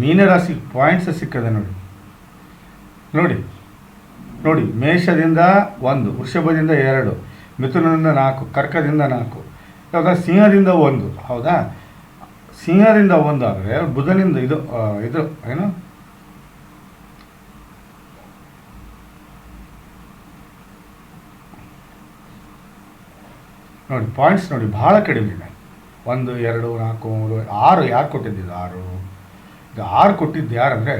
ಮೀನರಾಶಿ ಪಾಯಿಂಟ್ಸ್ ಸಿಕ್ಕದೆ ನೋಡಿ. ನೋಡಿ ನೋಡಿ, ಮೇಷದಿಂದ 1, ವೃಷಭದಿಂದ 2, ಮಿಥುನದಿಂದ 4, ಕರ್ಕದಿಂದ 4, ಇವಾಗ ಸಿಂಹದಿಂದ 1. ಹೌದಾ, ಸಿಂಹದಿಂದ 1 ಆದರೆ ಬುಧನಿಂದ ಇದು ಏನು ನೋಡಿ, ಪಾಯಿಂಟ್ಸ್ ನೋಡಿ ಭಾಳ ಕಡಿಮೆ ಇದೆ. 1, 2, 4, 3, 6 ಯಾರು ಕೊಟ್ಟಿದ್ದು? 6 ಇದು 6 ಕೊಟ್ಟಿದ್ದು ಯಾರಂದರೆ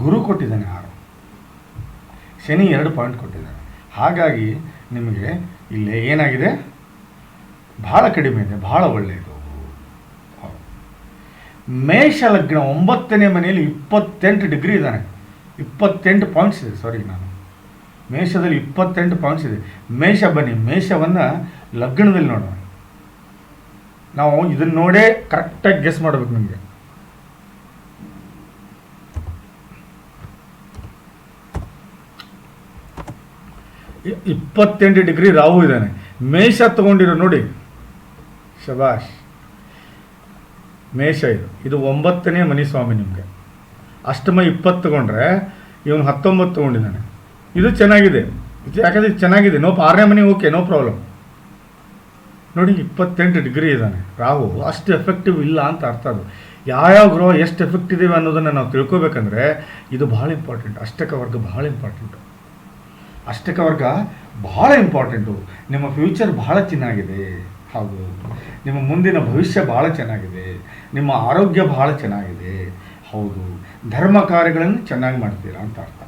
ಗುರು ಕೊಟ್ಟಿದ್ದಾನೆ 6. ಶನಿ 2 ಪಾಯಿಂಟ್ ಕೊಟ್ಟಿದ್ದಾನೆ. ಹಾಗಾಗಿ ನಿಮಗೆ ಇಲ್ಲಿ ಏನಾಗಿದೆ, ಭಾಳ ಕಡಿಮೆ ಇದೆ, ಭಾಳ ಒಳ್ಳೆಯದು. ಮೇಷ ಲಗ್ನ 9ನೇ ಮನೆಯಲ್ಲಿ 28 ಡಿಗ್ರಿ ಇದ್ದಾನೆ, 28 ಪಾಯಿಂಟ್ಸ್ ಇದೆ. ಸಾರಿ, ನಾನು ಮೇಷದಲ್ಲಿ 28 ಪಾಯಿಂಟ್ಸ್ ಇದೆ. ಮೇಷ, ಬನ್ನಿ ಮೇಷವನ್ನು ಲಗ್ನದಲ್ಲಿ ನೋಡೋಣ. ನಾವು ಇದನ್ನು ನೋಡೇ ಕರೆಕ್ಟಾಗಿ ಗೆಸ್ ಮಾಡಬೇಕು. ನಿಮಗೆ 28 ಡಿಗ್ರಿ ರಾಹು ಇದ್ದಾನೆ. ಮೇಷ ತಗೊಂಡಿರೋ ನೋಡಿ, ಶಬಾಷ್. ಮೇಷ ಇದು 9ನೇ ಮನಿ ಸ್ವಾಮಿ. ನಿಮಗೆ ಅಷ್ಟಮ 20 ತಗೊಂಡ್ರೆ ಇವನು 19 ತಗೊಂಡಿದ್ದಾನೆ. ಇದು ಚೆನ್ನಾಗಿದೆ, ಯಾಕಂದರೆ ಇದು ಚೆನ್ನಾಗಿದೆ. 6ನೇ ಮನೆ ಓಕೆ, ನೋ ಪ್ರಾಬ್ಲಮ್. ನೋಡಿ 28 ಡಿಗ್ರಿ ಇದ್ದಾನೆ ರಾಹು. ಅಷ್ಟು ಎಫೆಕ್ಟಿವ್ ಇಲ್ಲ ಅಂತ ಅರ್ಥ. ಅದು ಯಾವ್ಯಾವ ಗ್ರಹ ಎಷ್ಟು ಎಫೆಕ್ಟ್ ಇದ್ದೀವಿ ಅನ್ನೋದನ್ನು ನಾವು ತಿಳ್ಕೊಬೇಕಂದ್ರೆ ಇದು ಭಾಳ ಇಂಪಾರ್ಟೆಂಟ್. ಅಷ್ಟಕ ವರ್ಗ ಭಾಳ ಇಂಪಾರ್ಟೆಂಟು. ಅಷ್ಟಕ ವರ್ಗ ಭಾಳ ಇಂಪಾರ್ಟೆಂಟು. ನಿಮ್ಮ ಫ್ಯೂಚರ್ ಭಾಳ ಚೆನ್ನಾಗಿದೆ. ಹೌದು, ನಿಮ್ಮ ಮುಂದಿನ ಭವಿಷ್ಯ ಭಾಳ ಚೆನ್ನಾಗಿದೆ. ನಿಮ್ಮ ಆರೋಗ್ಯ ಭಾಳ ಚೆನ್ನಾಗಿದೆ. ಹೌದು, ಧರ್ಮ ಕಾರ್ಯಗಳನ್ನು ಚೆನ್ನಾಗಿ ಮಾಡ್ತೀರಾ ಅಂತ ಅರ್ಥ.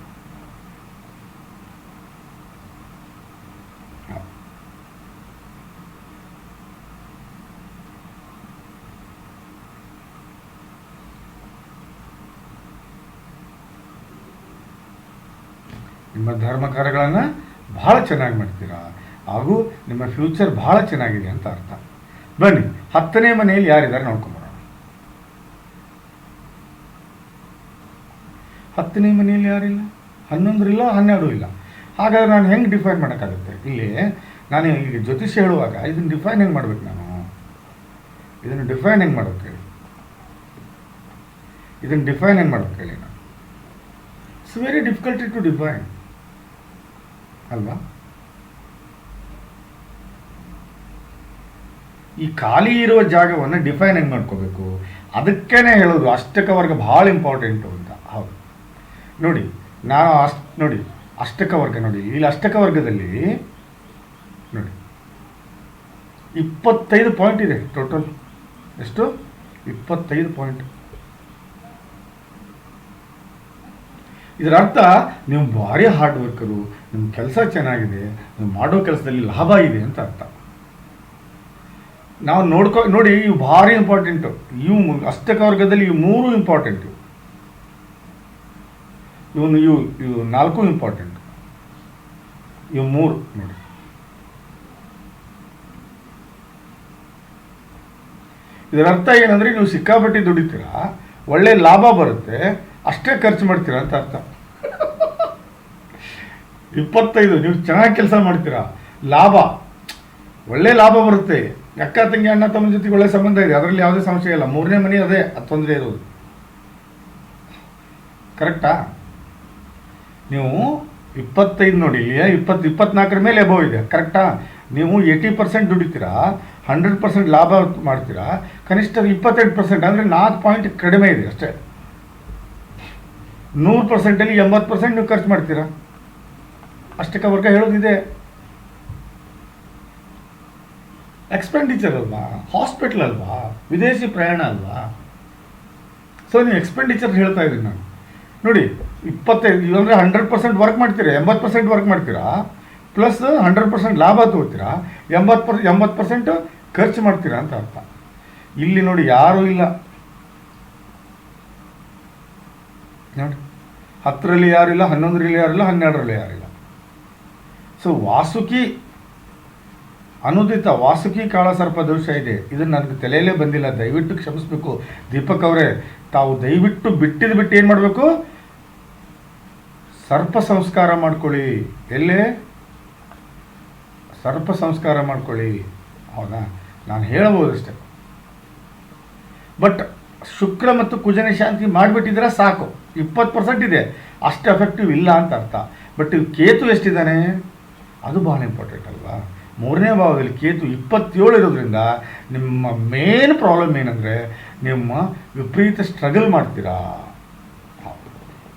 ನಿಮ್ಮ ಧರ್ಮ ಕಾರ್ಯಗಳನ್ನು ಭಾಳ ಚೆನ್ನಾಗಿ ಮಾಡ್ತೀರಾ ಹಾಗೂ ನಿಮ್ಮ ಫ್ಯೂಚರ್ ಭಾಳ ಚೆನ್ನಾಗಿದೆ ಅಂತ ಅರ್ಥ. ಬನ್ನಿ 10ನೇ ಮನೆಯಲ್ಲಿ ಯಾರಿದ್ದಾರೆ ನೋಡ್ಕೊಂಬರೋಣ. 10ನೇ ಮನೆಯಲ್ಲಿ ಯಾರಿಲ್ಲ, 11 ಇಲ್ಲ, 12 ಇಲ್ಲ. ಹಾಗಾದ್ರೆ ನಾನು ಹೆಂಗೆ ಡಿಫೈನ್ ಮಾಡೋಕ್ಕಾಗುತ್ತೆ? ಇಲ್ಲಿ ನಾನು ಈಗ ಜ್ಯೋತಿಷ್ಯ ಹೇಳುವಾಗ ಇದನ್ನು ಡಿಫೈನ್ ಹೆಂಗೆ ಮಾಡ್ಬೇಕು? ಇದನ್ನು ಡಿಫೈನ್ ಹೆಂಗೆ ಮಾಡೋದು ಹೇಳಿ? ನಾನು it's very difficulty to define ಅಲ್ವಾ? ಈ ಖಾಲಿ ಇರುವ ಜಾಗವನ್ನು ಡಿಫೈನ್ ಹೆಂಗೆ ಮಾಡ್ಕೋಬೇಕು, ಅದಕ್ಕೇ ಹೇಳೋದು ಅಷ್ಟಕ ವರ್ಗ ಭಾಳ ಇಂಪಾರ್ಟೆಂಟು ಅಂತ. ಹೌದು ನೋಡಿ, ನಾನು ನೋಡಿ ಅಷ್ಟಕ ವರ್ಗ ನೋಡಿ, ಇಲ್ಲಿ ಅಷ್ಟಕ ವರ್ಗದಲ್ಲಿ ನೋಡಿ 25 ಪಾಯಿಂಟ್ ಇದೆ ಟೋಟಲ್. ಎಷ್ಟು? 25 ಪಾಯಿಂಟ್. ಇದರ ಅರ್ಥ ನೀವು ಭಾರಿ ಹಾರ್ಡ್ ವರ್ಕರು, ನಿಮ್ಮ ಕೆಲಸ ಚೆನ್ನಾಗಿದೆ, ನೀವು ಮಾಡೋ ಕೆಲಸದಲ್ಲಿ ಲಾಭ ಇದೆ ಅಂತ ಅರ್ಥ. ನಾವು ನೋಡಿ, ಇವು ಭಾರಿ ಇಂಪಾರ್ಟೆಂಟು. ಇವು ಅಷ್ಟಕ ವರ್ಗದಲ್ಲಿ ಇವು 3 ಇಂಪಾರ್ಟೆಂಟು, ಇವು 4 ಇಂಪಾರ್ಟೆಂಟ್, ಇವು 3 ನೋಡಿ. ಇದರ ಅರ್ಥ ಏನಂದರೆ ನೀವು ಸಿಕ್ಕಾಪಟ್ಟಿ ದುಡಿತೀರಾ, ಒಳ್ಳೆ ಲಾಭ ಬರುತ್ತೆ, ಅಷ್ಟೇ ಖರ್ಚು ಮಾಡ್ತೀರಾ ಅಂತ ಅರ್ಥ. 25 ನೀವು ಚೆನ್ನಾಗಿ ಕೆಲಸ ಮಾಡ್ತೀರಾ, ಲಾಭ ಒಳ್ಳೆ ಲಾಭ ಬರುತ್ತೆ, ಅಕ್ಕ ತಂಗಿ ಅಣ್ಣ ತಮ್ಮ ಜೊತೆಗೆ ಒಳ್ಳೆ ಸಂಬಂಧ ಇದೆ, ಅದರಲ್ಲಿ ಯಾವುದೇ ಸಮಸ್ಯೆ ಇಲ್ಲ. 3ನೇ ಮನೆ ಅದೇ ತೊಂದರೆ ಇರೋದು. ಕರೆಕ್ಟಾ? ನೀವು 25 ನೋಡಿ, 24 ಮೇಲೆ ಎಬೋ ಇದೆ. ಕರೆಕ್ಟಾ? ನೀವು 80% ದುಡಿತೀರಾ, 100% ಲಾಭ ಮಾಡ್ತೀರಾ, ಕನಿಷ್ಠ 28% ಅಂದರೆ 4 ಪಾಯಿಂಟ್ ಕಡಿಮೆ ಇದೆ ಅಷ್ಟೇ. 100%ಅಲ್ಲಿ 80% ನೀವು ಖರ್ಚು ಮಾಡ್ತೀರಾ. ಅಷ್ಟಕ್ಕೆ ವರ್ಗ ಹೇಳೋದಿದೆ. ಎಕ್ಸ್ಪೆಂಡಿಚರ್ ಅಲ್ವಾ, ಹಾಸ್ಪಿಟಲ್ ಅಲ್ವಾ, ವಿದೇಶಿ ಪ್ರಯಾಣ ಅಲ್ವಾ. ಸೊ ನೀವು ಎಕ್ಸ್ಪೆಂಡಿಚರ್ ಹೇಳ್ತಾ ಇದ್ದೀನಿ ನಾನು. ನೋಡಿ 25 ಅಂದರೆ 100% ವರ್ಕ್ ಮಾಡ್ತೀರಾ, 80% ವರ್ಕ್ ಮಾಡ್ತೀರಾ, ಪ್ಲಸ್ 100% ಲಾಭ ತಗೋತೀರಾ, 80% ಖರ್ಚು ಮಾಡ್ತೀರಾ ಅಂತ ಅರ್ಥ. ಇಲ್ಲಿ ನೋಡಿ ಯಾರೂ ಇಲ್ಲ ನೋಡಿ, 10ರಲ್ಲಿ ಯಾರಿಲ್ಲ, 11ರಲ್ಲಿ ಯಾರಿಲ್ಲ, 12ರಲ್ಲಿ ಯಾರಿಲ್ಲ. ಸೊ ವಾಸುಕಿ ಅನುದಿತ ವಾಸುಕಿ ಕಾಳಸರ್ಪ ದೋಷ ಇದೆ. ಇದು ನನಗೆ ತಲೆಯಲ್ಲೇ ಬಂದಿಲ್ಲ, ದಯವಿಟ್ಟು ಕ್ಷಮಿಸಬೇಕು ದೀಪಕ್ ಅವರೇ. ತಾವು ದಯವಿಟ್ಟು ಬಿಟ್ಟು ಏನು ಮಾಡಬೇಕು, ಸರ್ಪ ಸಂಸ್ಕಾರ ಮಾಡ್ಕೊಳ್ಳಿ. ಎಲ್ಲೇ ಸರ್ಪ ಸಂಸ್ಕಾರ ಮಾಡ್ಕೊಳ್ಳಿ. ಹೌದಾ? ನಾನು ಹೇಳಬಹುದಷ್ಟೆ. ಬಟ್ ಶುಕ್ರ ಮತ್ತು ಕುಜನ ಶಾಂತಿ ಮಾಡಿಬಿಟ್ಟಿದ್ರೆ ಸಾಕು, 20% ಇದೆ, ಅಷ್ಟು ಎಫೆಕ್ಟಿವ್ ಇಲ್ಲ ಅಂತ ಅರ್ಥ. ಬಟ್ ಕೇತು ಎಷ್ಟಿದ್ದಾನೆ ಅದು ಭಾಳ ಇಂಪಾರ್ಟೆಂಟ್ ಅಲ್ವಾ. 3ನೇ ಭಾವದಲ್ಲಿ ಕೇತು 27 ಇರೋದ್ರಿಂದ ನಿಮ್ಮ ಮೇನ್ ಪ್ರಾಬ್ಲಮ್ ಏನಂದರೆ ನಿಮ್ಮ ವಿಪರೀತ ಸ್ಟ್ರಗಲ್ ಮಾಡ್ತೀರಾ,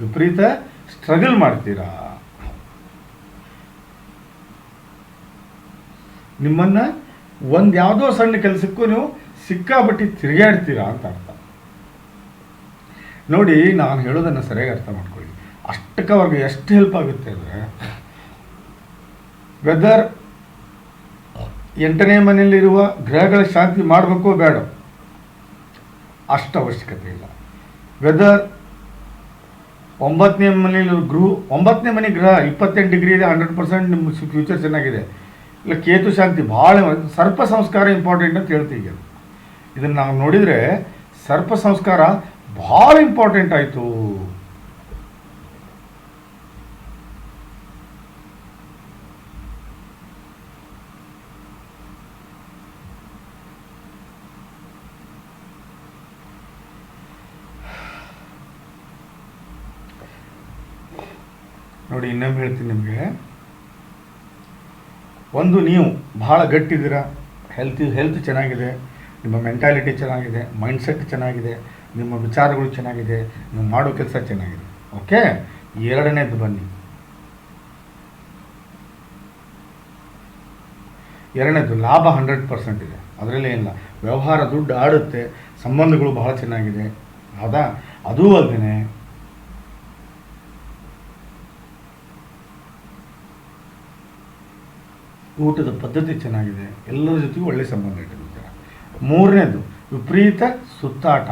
ವಿಪರೀತ ಸ್ಟ್ರಗಲ್ ಮಾಡ್ತೀರಾ. ನಿಮ್ಮನ್ನು ಒಂದು ಯಾವುದೋ ಸಣ್ಣ ಕೆಲಸಕ್ಕೂ ನೀವು ಸಿಕ್ಕಾಪಟ್ಟಿ ತಿರುಗಾಡ್ತೀರಾ ಅಂತ ಅರ್ಥ. ನೋಡಿ, ನಾನು ಹೇಳೋದನ್ನು ಸರಿಯಾಗಿ ಅರ್ಥ ಮಾಡ್ಕೊಳ್ಳಿ. ಅಷ್ಟಕ್ಕವರೆಗೆ ಎಷ್ಟು ಹೆಲ್ಪ್ ಆಗುತ್ತೆ ಅಂದರೆ, ವೆದರ್ 8ನೇ ಮನೆಯಲ್ಲಿರುವ ಗ್ರಹಗಳ ಶಾಂತಿ ಮಾಡಬೇಕೋ ಬೇಡ ಅಷ್ಟು ಅವಶ್ಯಕತೆ ಇಲ್ಲ. ವೆದರ್ 9ನೇ ಮನೆಯಲ್ಲಿ 9ನೇ ಮನೆ ಗ್ರಹ 28 ಡಿಗ್ರಿ ಇದೆ, 100% ನಿಮ್ಮ ಫ್ಯೂಚರ್ ಚೆನ್ನಾಗಿದೆ. ಇಲ್ಲ ಕೇತು ಶಾಂತಿ ಭಾಳ, ಸರ್ಪ ಸಂಸ್ಕಾರ ಇಂಪಾರ್ಟೆಂಟ್ ಅಂತ ಹೇಳ್ತೀವಿ. ಇದನ್ನು ನಾವು ನೋಡಿದರೆ ಸರ್ಪ ಸಂಸ್ಕಾರ ಭಾಳ ಇಂಪಾರ್ಟೆಂಟ್ ಆಯಿತು. ನೋಡಿ, ಇನ್ನೊಮ್ಮೆ ಹೇಳ್ತೀನಿ ನಿಮಗೆ. ಒಂದು, ನೀವು ಭಾಳ ಗಟ್ಟಿದ್ದೀರಾ, ಹೆಲ್ತ್ ಚೆನ್ನಾಗಿದೆ, ನಿಮ್ಮ ಮೆಂಟಾಲಿಟಿ ಚೆನ್ನಾಗಿದೆ, ಮೈಂಡ್ಸೆಟ್ ಚೆನ್ನಾಗಿದೆ, ನಿಮ್ಮ ವಿಚಾರಗಳು ಚೆನ್ನಾಗಿದೆ, ನೀವು ಮಾಡೋ ಕೆಲಸ ಚೆನ್ನಾಗಿದೆ. ಓಕೆ. 2ನೇದು ಬನ್ನಿ. 2ನೇದು ಲಾಭ 100% ಇದೆ, ಅದರಲ್ಲೇ ಇಲ್ಲ. ವ್ಯವಹಾರ ದುಡ್ಡು ಆಡುತ್ತೆ, ಸಂಬಂಧಗಳು ಬಹಳ ಚೆನ್ನಾಗಿದೆ. ಹೌದಾ? ಅದೂ ಅಲ್ಲದೆ ಊಟದ ಪದ್ಧತಿ ಚೆನ್ನಾಗಿದೆ, ಎಲ್ಲರ ಜೊತೆಗೂ ಒಳ್ಳೆ ಸಂಬಂಧ ಇಟ್ಟಿರ್ತೀರ. 3ನೇದು ವಿಪರೀತ ಸುತ್ತಾಟ,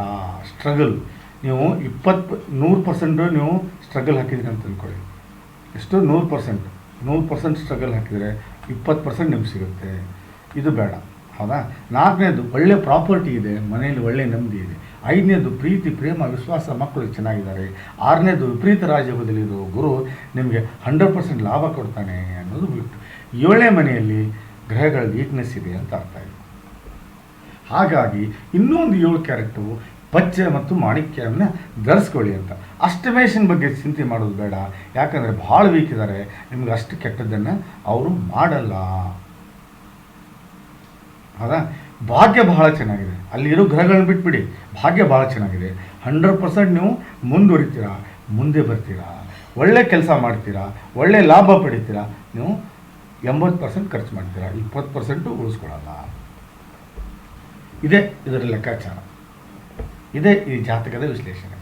ಸ್ಟ್ರಗಲ್. ನೀವು 100% ನೀವು ಸ್ಟ್ರಗಲ್ ಹಾಕಿದ್ರಿ ಅಂತ ತಿಳ್ಕೊಳ್ಳಿ. ಎಷ್ಟು? 100% ಸ್ಟ್ರಗಲ್ ಹಾಕಿದರೆ 20% ನಿಮ್ಗೆ ಸಿಗುತ್ತೆ. ಇದು ಬೇಡ. ಹೌದಾ? 4ನೇದು ಒಳ್ಳೆ ಪ್ರಾಪರ್ಟಿ ಇದೆ, ಮನೆಯಲ್ಲಿ ಒಳ್ಳೆ ನೆಮ್ಮದಿ ಇದೆ. 5ನೇದು ಪ್ರೀತಿ ಪ್ರೇಮ ವಿಶ್ವಾಸ, ಮಕ್ಕಳು ಚೆನ್ನಾಗಿದ್ದಾರೆ. 6ನೇದು ವಿಪರೀತ ರಾಜಯೋಗದಲ್ಲಿರೋ ಗುರು ನಿಮಗೆ 100% ಲಾಭ ಕೊಡ್ತಾನೆ ಅನ್ನೋದು ಬಿಟ್ಟು. 7ನೇ ಮನೆಯಲ್ಲಿ ಗ್ರಹಗಳ ವೀಕ್ನೆಸ್ ಇದೆ ಅಂತ ಅರ್ಥ ಇದೆ. ಹಾಗಾಗಿ ಇನ್ನೊಂದು 7 ಕ್ಯಾರೆಕ್ಟು ಪಚ್ಚೆ ಮತ್ತು ಮಾಣಿಕ್ಯವನ್ನು ಧರಿಸ್ಕೊಳ್ಳಿ ಅಂತ. ಅಷ್ಟಮೇಶನ್ ಬಗ್ಗೆ ಚಿಂತೆ ಮಾಡೋದು ಬೇಡ, ಯಾಕಂದರೆ ಭಾಳ ವೀಕ್ ಇದ್ದಾರೆ, ನಿಮ್ಗೆ ಅಷ್ಟು ಕೆಟ್ಟದ್ದನ್ನು ಅವರು ಮಾಡಲ್ಲ. ಹೌದಾ? ಭಾಗ್ಯ ಬಹಳ ಚೆನ್ನಾಗಿದೆ. ಅಲ್ಲಿರೋ ಗ್ರಹಗಳನ್ನ ಬಿಟ್ಬಿಡಿ, ಭಾಗ್ಯ ಭಾಳ ಚೆನ್ನಾಗಿದೆ. 100% ನೀವು ಮುಂದುವರಿತೀರಾ, ಮುಂದೆ ಬರ್ತೀರಾ, ಒಳ್ಳೆ ಕೆಲಸ ಮಾಡ್ತೀರಾ, ಒಳ್ಳೆ ಲಾಭ ಪಡಿತೀರಾ. ನೀವು 80% ಖರ್ಚು ಮಾಡ್ತೀರಾ, 20% ಉಳಿಸ್ಕೊಳ್ಳಲ್ಲ. ಇದೇ ಇದರ ಲೆಕ್ಕಾಚಾರ, ಇದೇ ಈ ಜಾತಕದ ವಿಶ್ಲೇಷಣೆ.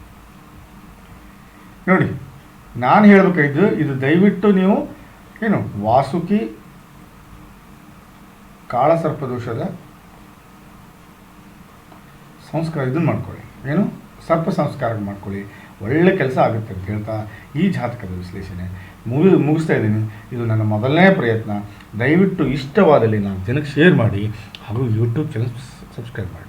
ನೋಡಿ, ನಾನು ಹೇಳಬೇಕಾಗಿದ್ದು ಇದು ದಯವಿಟ್ಟು ನೀವು ಏನು ವಾಸುಕಿ ಕಾಳಸರ್ಪದೋಷದ ಸಂಸ್ಕಾರ ಇದನ್ನು ಮಾಡ್ಕೊಳ್ಳಿ, ಏನು ಸರ್ಪ ಸಂಸ್ಕಾರ ಮಾಡ್ಕೊಳ್ಳಿ, ಒಳ್ಳೆ ಕೆಲಸ ಆಗುತ್ತೆ ಅಂತ ಹೇಳ್ತಾ ಈ ಜಾತಕದ ವಿಶ್ಲೇಷಣೆ ಮುಗಿಸ್ತಾ ಇದ್ದೀನಿ. ಇದು ನನ್ನ ಮೊದಲನೇ ಪ್ರಯತ್ನ. ದಯವಿಟ್ಟು ಇಷ್ಟವಾದಲ್ಲಿ 4 ಜನಕ್ಕೆ ಶೇರ್ ಮಾಡಿ ಹಾಗೂ ಯೂಟ್ಯೂಬ್ ಚಾನಲ್ ಸಬ್ಸ್ಕ್ರೈಬ್ ಮಾಡಿ.